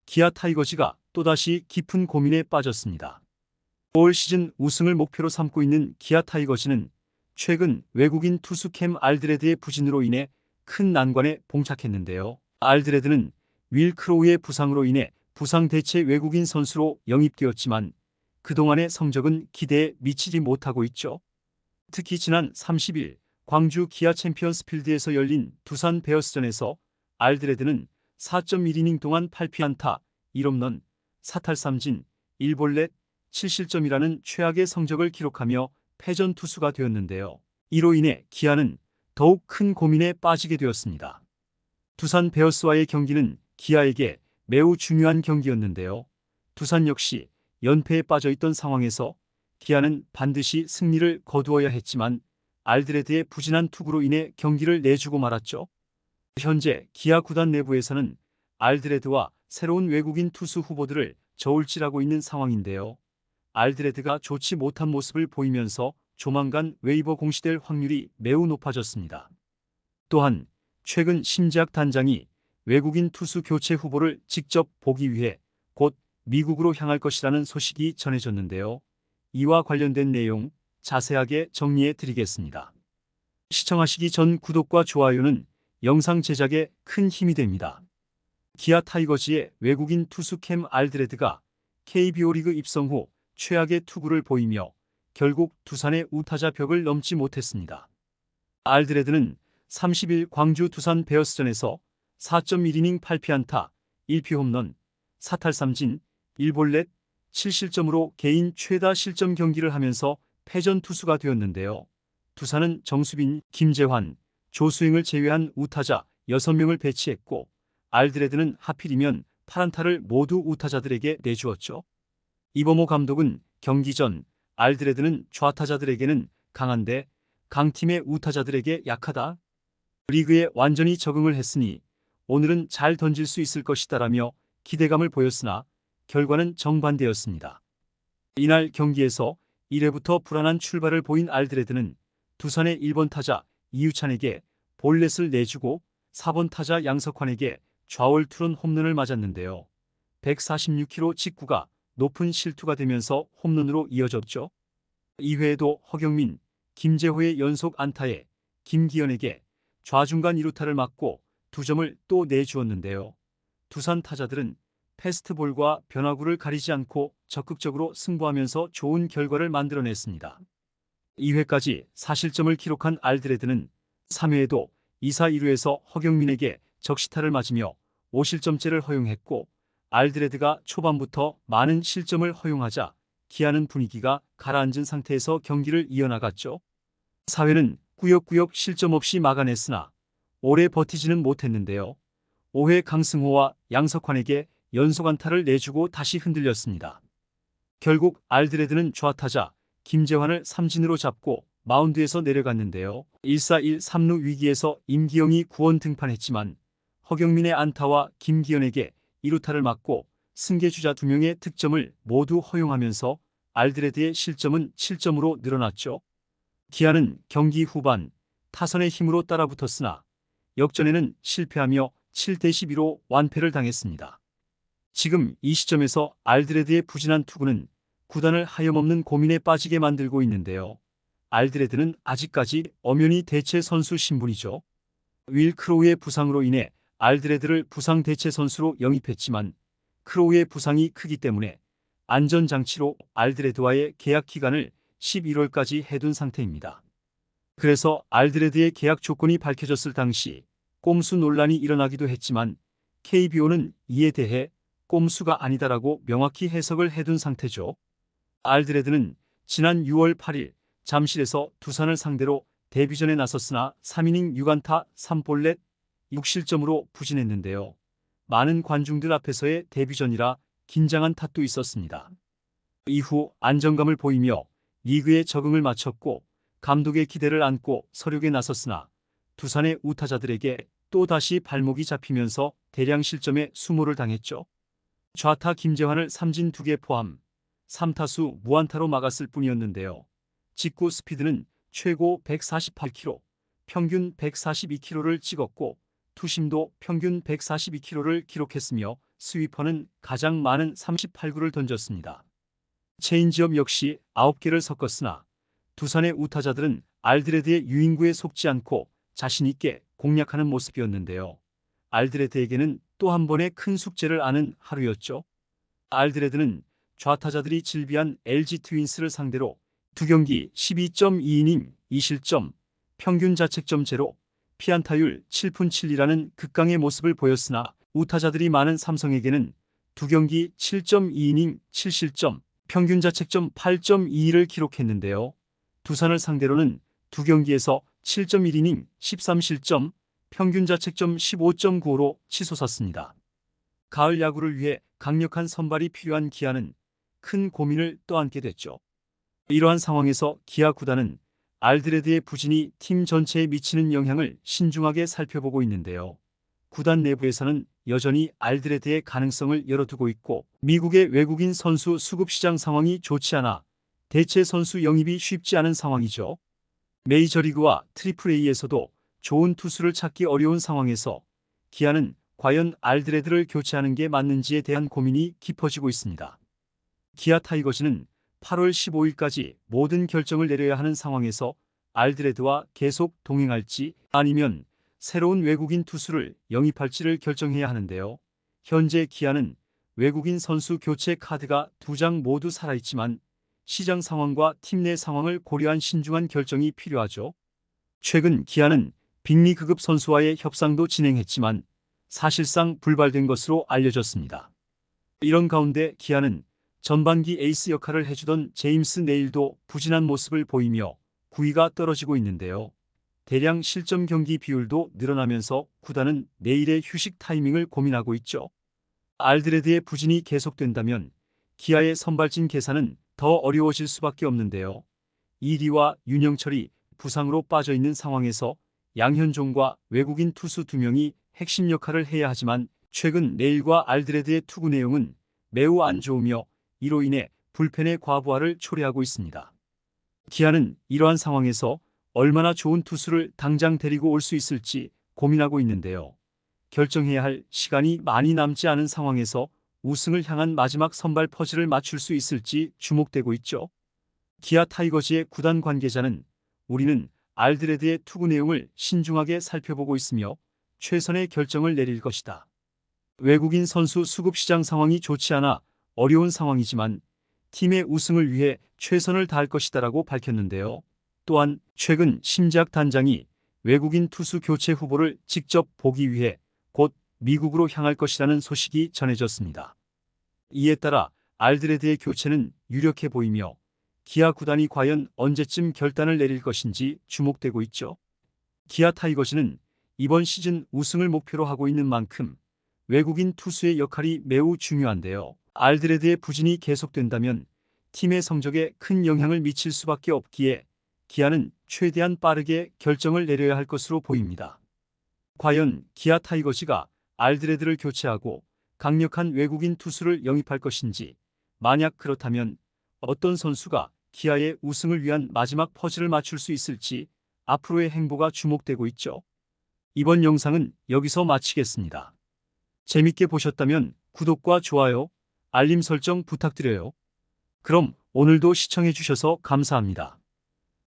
기아 타이거즈가 또다시 깊은 고민에 빠졌습니다. 올 시즌 우승을 목표로 삼고 있는 기아 타이거즈는 최근 외국인 투수 캠 알드레드의 부진으로 인해 큰 난관에 봉착했는데요. 알드레드는 윌 크로우의 부상으로 인해 부상 대체 외국인 선수로 영입되었지만 그동안의 성적은 기대에 미치지 못하고 있죠. 특히 지난 30일 광주 기아 챔피언스 필드에서 열린 두산 베어스전에서 알드레드는 4.1이닝 동안 8피안타, 1홈런, 4탈삼진, 1볼넷, 7실점이라는 최악의 성적을 기록하며 패전 투수가 되었는데요. 이로 인해 기아는 더욱 큰 고민에 빠지게 되었습니다. 두산 베어스와의 경기는 기아에게 매우 중요한 경기였는데요. 두산 역시 연패에 빠져있던 상황에서 기아는 반드시 승리를 거두어야 했지만 알드레드의 부진한 투구로 인해 경기를 내주고 말았죠. 현재 기아 구단 내부에서는 알드레드와 새로운 외국인 투수 후보들을 저울질하고 있는 상황인데요. 알드레드가 좋지 못한 모습을 보이면서 조만간 웨이버 공시될 확률이 매우 높아졌습니다. 또한 최근 심재학 단장이 외국인 투수 교체 후보를 직접 보기 위해 곧 미국으로 향할 것이라는 소식이 전해졌는데요. 이와 관련된 내용 자세하게 정리해 드리겠습니다. 시청하시기 전 구독과 좋아요는 영상 제작에 큰 힘이 됩니다. 기아 타이거즈의 외국인 투수 캠 알드레드가 KBO 리그 입성 후 최악의 투구를 보이며 결국 두산의 우타자 벽을 넘지 못했습니다. 알드레드는 30일 광주 두산 베어스전에서 4.1이닝 8피안타, 1피홈런, 4탈삼진, 1볼넷, 7실점으로 개인 최다 실점 경기를 하면서 패전 투수가 되었는데요. 두산은 정수빈, 김재환, 조수행을 제외한 우타자 6명을 배치했고 알드레드는 하필이면 8안타를 모두 우타자들에게 내주었죠. 이범호 감독은 경기 전 알드레드는 좌타자들에게는 강한데 강팀의 우타자들에게 약하다. 리그에 완전히 적응을 했으니 오늘은 잘 던질 수 있을 것이다라며 기대감을 보였으나 결과는 정반대였습니다. 이날 경기에서 1회부터 불안한 출발을 보인 알드레드는 두산의 1번 타자 이유찬에게 볼넷을 내주고 4번 타자 양석환에게 좌월 투런 홈런을 맞았는데요. 146km 직구가 높은 실투가 되면서 홈런으로 이어졌죠. 2회에도 허경민, 김재호의 연속 안타에 김기현에게 좌중간 2루타를 맞고 2점을 또 내주었는데요. 두산 타자들은 패스트볼과 변화구를 가리지 않고 적극적으로 승부하면서 좋은 결과를 만들어냈습니다. 2회까지 4실점을 기록한 알드레드는 3회에도 2사 1루에서 허경민에게 적시타를 맞으며 5실점째를 허용했고 알드레드가 초반부터 많은 실점을 허용하자 기아는 분위기가 가라앉은 상태에서 경기를 이어나갔죠. 4회는 꾸역꾸역 실점 없이 막아냈으나 오래 버티지는 못했는데요. 5회 강승호와 양석환에게 연속 안타를 내주고 다시 흔들렸습니다. 결국 알드레드는 좌타자 김재환을 삼진으로 잡고 마운드에서 내려갔는데요. 1사1 3루 위기에서 임기영이 구원 등판했지만 허경민의 안타와 김기현에게 2루타를 맞고 승계주자 2명의 득점을 모두 허용하면서 알드레드의 실점은 7점으로 늘어났죠. 기아는 경기 후반 타선의 힘으로 따라붙었으나 역전에는 실패하며 7대12로 완패를 당했습니다. 지금 이 시점에서 알드레드의 부진한 투구는 구단을 하염없는 고민에 빠지게 만들고 있는데요. 알드레드는 아직까지 엄연히 대체 선수 신분이죠. 윌 크로우의 부상으로 인해 알드레드를 부상 대체 선수로 영입했지만 크로우의 부상이 크기 때문에 안전장치로 알드레드와의 계약 기간을 11월까지 해둔 상태입니다. 그래서 알드레드의 계약 조건이 밝혀졌을 당시 꼼수 논란이 일어나기도 했지만 KBO는 이에 대해 꼼수가 아니다라고 명확히 해석을 해둔 상태죠. 알드레드는 지난 6월 8일 잠실에서 두산을 상대로 데뷔전에 나섰으나 3이닝 6안타 3볼넷 6실점으로 부진했는데요. 많은 관중들 앞에서의 데뷔전이라 긴장한 탓도 있었습니다. 이후 안정감을 보이며 리그에 적응을 마쳤고 감독의 기대를 안고 서력에 나섰으나 두산의 우타자들에게 또다시 발목이 잡히면서 대량 실점에 수모를 당했죠. 좌타 김재환을 삼진 2개 포함 3타수 무안타로 막았을 뿐이었는데요. 직구 스피드는 최고 148km, 평균 142km를 찍었고 투심도 평균 142km를 기록했으며 스위퍼는 가장 많은 38구를 던졌습니다. 체인지업 역시 9개를 섞었으나 두산의 우타자들은 알드레드의 유인구에 속지 않고 자신있게 공략하는 모습이었는데요. 알드레드에게는 또 한 번의 큰 숙제를 아는 하루였죠. 알드레드는 좌타자들이 질비한 LG 트윈스를 상대로 2경기 12.2이닝 2실점, 평균 자책점 제로, 피안타율 7푼 7리라는 극강의 모습을 보였으나 우타자들이 많은 삼성에게는 2경기 7.2이닝 7실점, 평균 자책점 8.22를 기록했는데요. 두산을 상대로는 2경기에서 7.1이닝 13실점, 평균 자책점 15.95로 치솟았습니다. 가을 야구를 위해 강력한 선발이 필요한 기아는 큰 고민을 떠안게 됐죠. 이러한 상황에서 기아 구단은 알드레드의 부진이 팀 전체에 미치는 영향을 신중하게 살펴보고 있는데요. 구단 내부에서는 여전히 알드레드의 가능성을 열어두고 있고 미국의 외국인 선수 수급 시장 상황이 좋지 않아 대체 선수 영입이 쉽지 않은 상황이죠. 메이저리그와 트리플A에서도 좋은 투수를 찾기 어려운 상황에서 기아는 과연 알드레드를 교체하는 게 맞는지에 대한 고민이 깊어지고 있습니다. 기아 타이거즈는 8월 15일까지 모든 결정을 내려야 하는 상황에서 알드레드와 계속 동행할지 아니면 새로운 외국인 투수를 영입할지를 결정해야 하는데요. 현재 기아는 외국인 선수 교체 카드가 2장 모두 살아있지만 시장 상황과 팀 내 상황을 고려한 신중한 결정이 필요하죠. 최근 기아는 빅리 급급 선수와의 협상도 진행했지만 사실상 불발된 것으로 알려졌습니다. 이런 가운데 기아는 전반기 에이스 역할을 해주던 제임스 네일도 부진한 모습을 보이며 9위가 떨어지고 있는데요. 대량 실점 경기 비율도 늘어나면서 구단은 내일의 휴식 타이밍을 고민하고 있죠. 알드레드의 부진이 계속된다면 기아의 선발진 계산은 더 어려워질 수밖에 없는데요. 이리와 윤영철이 부상으로 빠져있는 상황에서 양현종과 외국인 투수 2명이 핵심 역할을 해야 하지만 최근 네일과 알드레드의 투구 내용은 매우 안 좋으며 이로 인해 불펜의 과부하를 초래하고 있습니다. 기아는 이러한 상황에서 얼마나 좋은 투수를 당장 데리고 올 수 있을지 고민하고 있는데요. 결정해야 할 시간이 많이 남지 않은 상황에서 우승을 향한 마지막 선발 퍼즐을 맞출 수 있을지 주목되고 있죠. 기아 타이거즈의 구단 관계자는 우리는 알드레드의 투구 내용을 신중하게 살펴보고 있으며 최선의 결정을 내릴 것이다. 외국인 선수 수급 시장 상황이 좋지 않아 어려운 상황이지만 팀의 우승을 위해 최선을 다할 것이다라고 밝혔는데요. 또한 최근 심재학 단장이 외국인 투수 교체 후보를 직접 보기 위해 곧 미국으로 향할 것이라는 소식이 전해졌습니다. 이에 따라 알드레드의 교체는 유력해 보이며 기아 구단이 과연 언제쯤 결단을 내릴 것인지 주목되고 있죠. 기아 타이거즈는 이번 시즌 우승을 목표로 하고 있는 만큼 외국인 투수의 역할이 매우 중요한데요. 알드레드의 부진이 계속된다면 팀의 성적에 큰 영향을 미칠 수밖에 없기에 기아는 최대한 빠르게 결정을 내려야 할 것으로 보입니다. 과연 기아 타이거즈가 알드레드를 교체하고 강력한 외국인 투수를 영입할 것인지, 만약 그렇다면 어떤 선수가 기아의 우승을 위한 마지막 퍼즐을 맞출 수 있을지 앞으로의 행보가 주목되고 있죠. 이번 영상은 여기서 마치겠습니다. 재밌게 보셨다면 구독과 좋아요, 알림 설정 부탁드려요. 그럼 오늘도 시청해 주셔서 감사합니다.